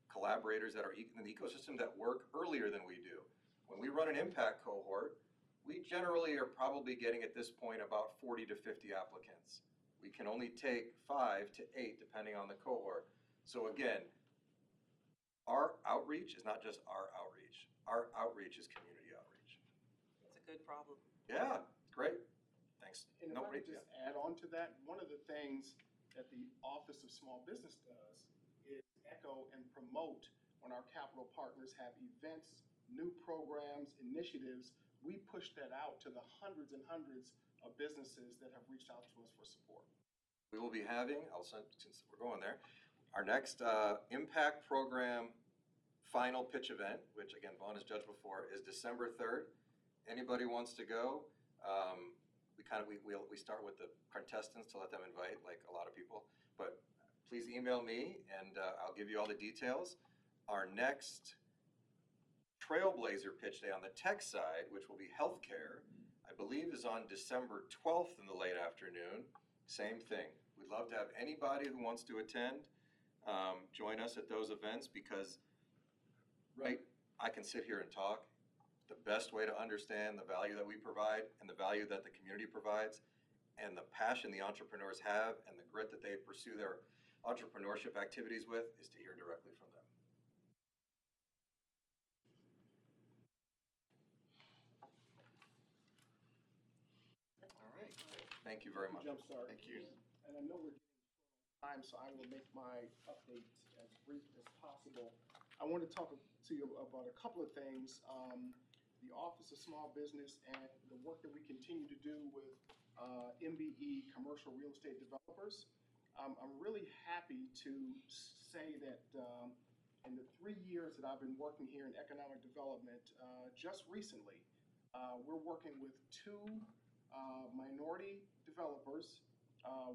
collaborators that are in the ecosystem that work earlier than we do. When we run an impact cohort, we generally are probably getting at this point about 40 to 50 applicants. We can only take 5 to 8 depending on the cohort. So again, our outreach is not just our outreach. Our outreach is community outreach. It's a good problem. Yeah, great. Thanks. And if I could just add on to that, one of the things that the Office of Small Business does is echo and promote when our capital partners have events, new programs, initiatives. We push that out to the hundreds and hundreds of businesses that have reached out to us for support. We will be having, since we're going there, our next impact program final pitch event, which again, Vaughn has judged before, is December 3rd. Anybody wants to go? We start with the contestants to let them invite, like a lot of people. But please email me and I'll give you all the details. Our next Trailblazer pitch day on the tech side, which will be healthcare, I believe is on December 12th in the late afternoon. Same thing. We'd love to have anybody who wants to attend join us at those events, because I can sit here and talk. The best way to understand the value that we provide and the value that the community provides and the passion the entrepreneurs have and the grit that they pursue their entrepreneurship activities with is to hear directly from them. All right. Thank you very much. Jumpstart. Thank you. And I know we're getting short on time, so I will make my update as brief as possible. I want to talk to you about a couple of things. The Office of Small Business and the work that we continue to do with MBE, Commercial Real Estate Developers. I'm really happy to say that in the 3 years that I've been working here in economic development, just recently, we're working with 2 minority developers.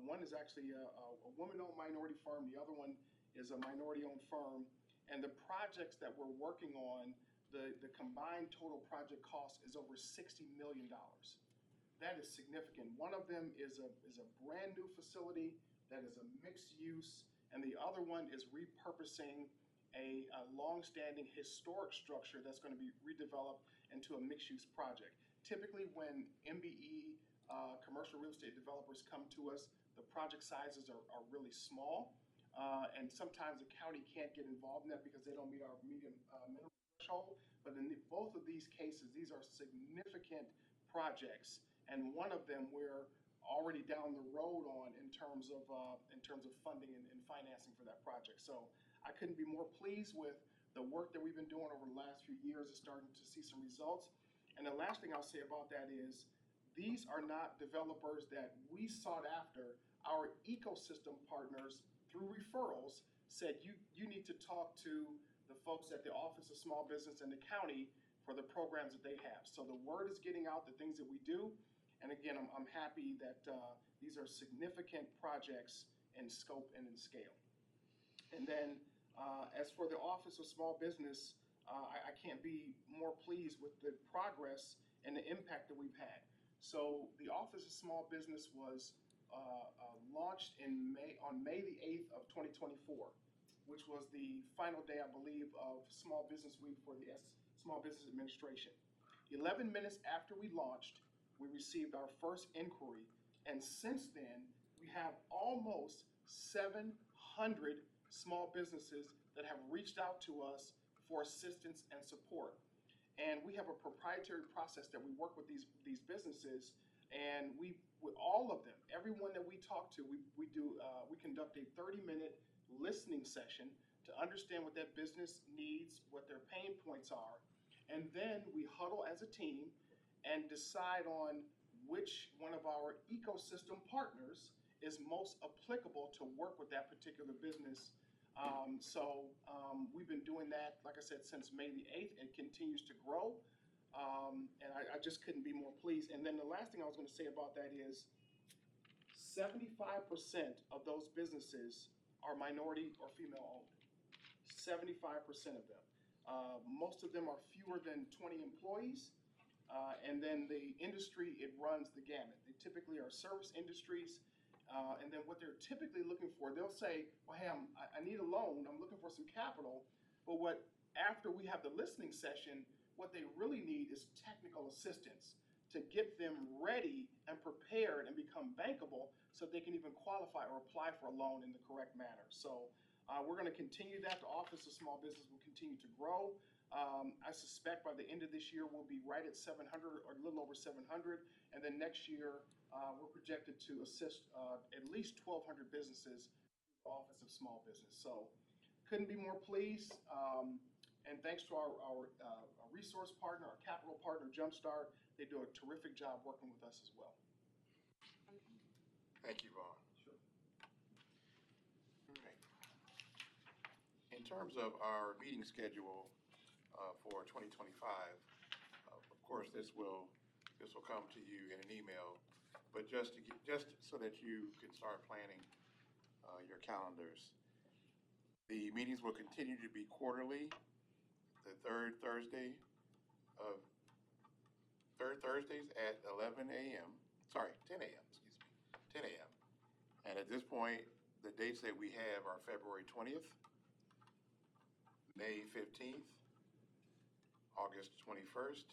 One is actually a woman-owned minority firm. The other one is a minority-owned firm. And the projects that we're working on the combined total project cost is over $60 million. That is significant. One of them is a brand new facility that is a mixed use, and the other one is repurposing a long-standing historic structure that's going to be redeveloped into a mixed-use project. Typically, when MBE commercial real estate developers come to us, the project sizes are really small, and sometimes the county can't get involved in that because they don't meet our minimum threshold. But in both of these cases, these are significant projects, and one of them we're already down the road on in terms of funding and financing for that project. So I couldn't be more pleased with the work that we've been doing over the last few years. Is starting to see some results. And the last thing I'll say about that is these are not developers that we sought after. Our ecosystem partners, through referrals, said you need to talk to the folks at the Office of Small Business and the county for the programs that they have. So the word is getting out, the things that we do. And again, I'm happy that these are significant projects in scope and in scale. And then as for the Office of Small Business, I can't be more pleased with the progress and the impact that we've had. So the Office of Small Business was launched on May the 8th of 2024, which was the final day, I believe, of Small Business Week for the Small Business Administration. 11 minutes after we launched, we received our first inquiry, and since then, we have almost 700 small businesses that have reached out to us for assistance and support. And we have a proprietary process that we work with these businesses, and with all of them, everyone that we talk to, we conduct a 30-minute listening session to understand what that business needs, what their pain points are, and then we huddle as a team and decide on which one of our ecosystem partners is most applicable to work with that particular business. We've been doing that, like I said, since May the 8th, and continues to grow. And I just couldn't be more pleased. And then the last thing I was going to say about that is 75% of those businesses are minority or female owned. 75% of them. Most of them are fewer than 20 employees. And then the industry, it runs the gamut. They typically are service industries. And then what they're typically looking for, they'll say, well, hey, I need a loan. I'm looking for some capital. But after we have the listening session, what they really need is technical assistance to get them ready and prepared and become bankable so they can even qualify or apply for a loan in the correct manner. So we're going to continue that. The Office of Small Business will continue to grow. I suspect by the end of this year, we'll be right at 700 or a little over 700. And then next year, we're projected to assist at least 1,200 businesses through the Office of Small Business. So couldn't be more pleased. And thanks to our resource partner, our capital partner, Jumpstart, they do a terrific job working with us as well. Thank you, Vaughn. Sure. All right. In terms of our meeting schedule for 2025, of course, this will come to you in an email, but just so that you can start planning your calendars. The meetings will continue to be quarterly, the third Thursdays at 10 a.m., excuse me, 10 a.m. And at this point, the dates that we have are February 20th, May 15th, August 21st,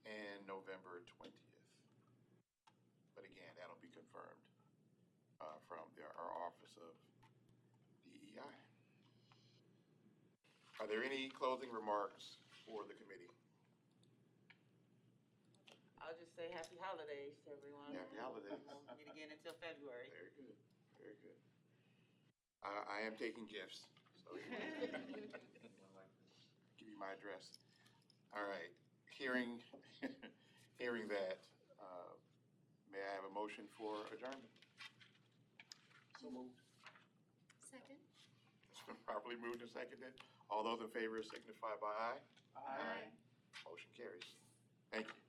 and November 20th. But again, that'll be confirmed from our Office of DEI. Are there any closing remarks for the committee? I'll just say happy holidays to everyone. Happy holidays. We won't meet again until February. Very good, very good. I am taking gifts, so give you my address. All right, hearing that, may I have a motion for adjournment? So moved. Second? It's been properly moved and seconded. All those in favor signify by aye. Aye. Motion carries. Thank you.